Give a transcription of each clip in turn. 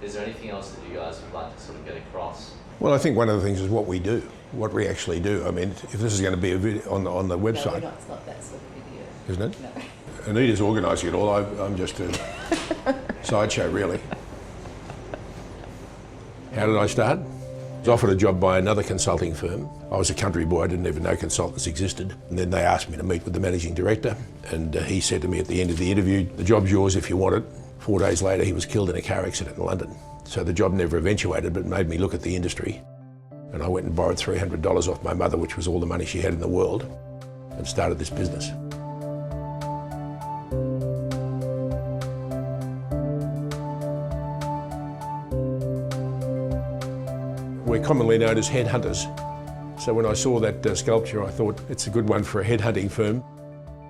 Is there anything else that you guys would like to sort of get across? Well, I think one of the things is what we do, what we actually do. I mean, if this is going to be a video on the website... No, it's not that sort of video. Isn't it? No. Anita's organising it all. I'm just a sideshow, really. How did I start? I was offered a job by another consulting firm. I was a country boy, I didn't even know consultants existed. And then they asked me to meet with the managing director, and he said to me at the end of the interview, "The job's yours if you want it." 4 days later, he was killed in a car accident in London. So the job never eventuated, but it made me look at the industry. And I went and borrowed $300 off my mother, which was all the money she had in the world, and started this business. We're commonly known as headhunters. So when I saw that sculpture, I thought it's a good one for a headhunting firm.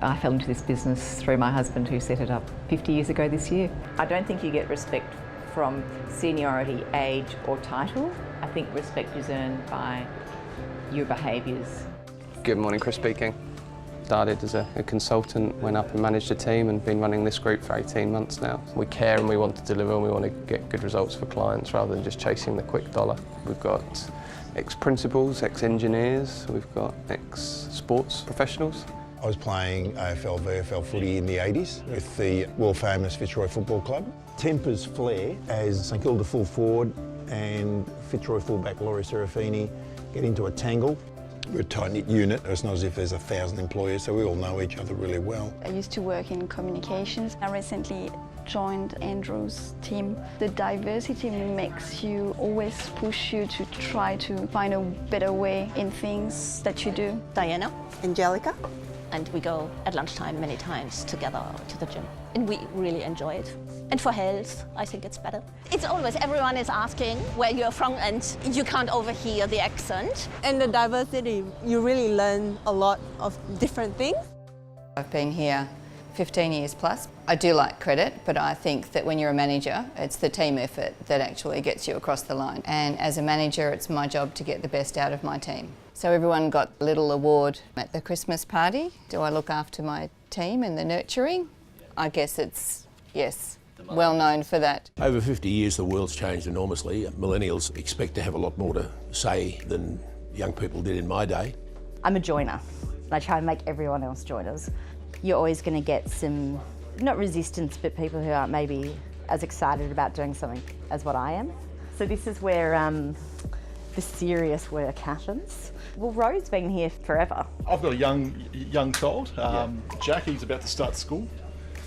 I fell into this business through my husband, who set it up 50 years ago this year. I don't think you get respect from seniority, age or title. I think respect is earned by your behaviours. Good morning, Chris speaking. Started as a consultant, went up and managed a team and been running this group for 18 months now. We care and we want to deliver and we want to get good results for clients rather than just chasing the quick dollar. We've got ex-principals, ex-engineers, we've got ex-sports professionals. I was playing AFL, VFL footy in the 80s with the world famous Fitzroy Football Club. Tempers flare as St Kilda full forward and Fitzroy fullback Laurie Serafini get into a tangle. We're a tight-knit unit. It's not as if there's 1,000 employees, so we all know each other really well. I used to work in communications. I recently joined Andrew's team. The diversity makes you always push you to try to find a better way in things that you do. Diana. Angelica. And we go at lunchtime many times together to the gym. And we really enjoy it. And for health, I think it's better. It's always, everyone is asking where you're from and you can't overhear the accent. And the diversity, you really learn a lot of different things. I've been here 15 years plus. I do like credit, but I think that when you're a manager, it's the team effort that actually gets you across the line. And as a manager, it's my job to get the best out of my team. So everyone got a little award at the Christmas party. Do I look after my team and the nurturing? I guess it's, yes, well known for that. Over 50 years, the world's changed enormously. Millennials expect to have a lot more to say than young people did in my day. I'm a joiner. I try to make everyone else joiners. You're always going to get some, not resistance, but people who aren't maybe as excited about doing something as what I am. So this is where the serious work happens. Well, Ro's been here forever. I've got a young child. Jack, he's about to start school,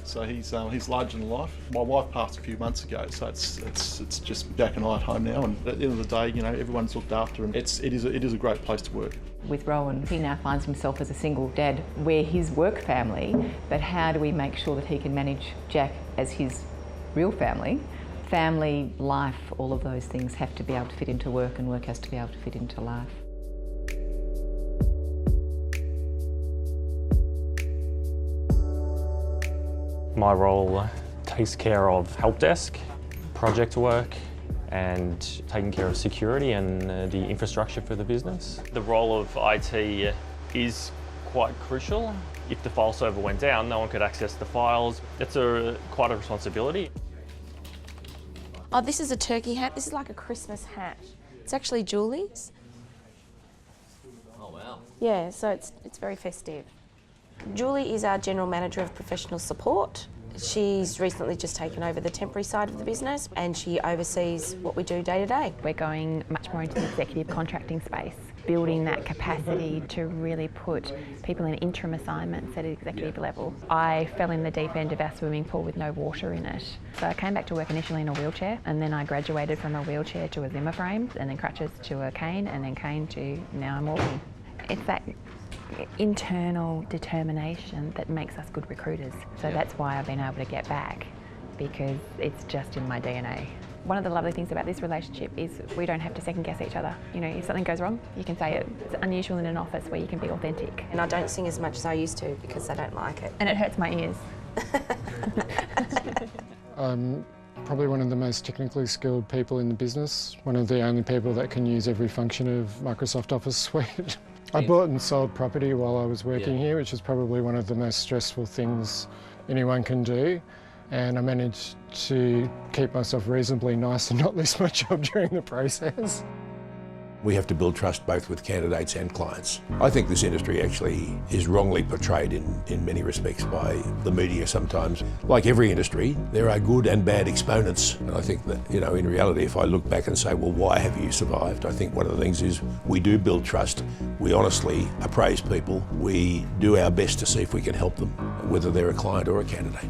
so he's larger than life. My wife passed a few months ago, so it's just Jack and I at home now. And at the end of the day, you know, everyone's looked after, and it is a great place to work. With Rowan, he now finds himself as a single dad. We're his work family, but how do we make sure that he can manage Jack as his real family? Family, life, all of those things have to be able to fit into work, and work has to be able to fit into life. My role takes care of help desk, project work, and taking care of security and the infrastructure for the business. The role of IT is quite crucial. If the file server went down, no one could access the files. It's quite a responsibility. Oh, this is a turkey hat. This is like a Christmas hat. It's actually Julie's. Oh wow. Yeah, so it's very festive. Julie is our General Manager of Professional Support. She's recently just taken over the temporary side of the business and she oversees what we do day to day. We're going much more into the executive contracting space, building that capacity to really put people in interim assignments at an executive level. I fell in the deep end of our swimming pool with no water in it. So I came back to work initially in a wheelchair, and then I graduated from a wheelchair to a Zimmer frame, and then crutches to a cane, and then cane to now I'm walking. It's that internal determination that makes us good recruiters. So that's why I've been able to get back, because it's just in my DNA. One of the lovely things about this relationship is we don't have to second guess each other. You know, if something goes wrong, you can say it. It's unusual in an office where you can be authentic. And I don't sing as much as I used to because I don't like it. And it hurts my ears. I'm probably one of the most technically skilled people in the business, one of the only people that can use every function of Microsoft Office suite. I bought and sold property while I was working here, which is probably one of the most stressful things anyone can do. and I managed to keep myself reasonably nice and not lose my job during the process. We have to build trust both with candidates and clients. I think this industry actually is wrongly portrayed in many respects by the media sometimes. Like every industry, there are good and bad exponents. And I think that, you know, in reality, if I look back and say, well, why have you survived? I think one of the things is we do build trust. We honestly appraise people. We do our best to see if we can help them, whether they're a client or a candidate.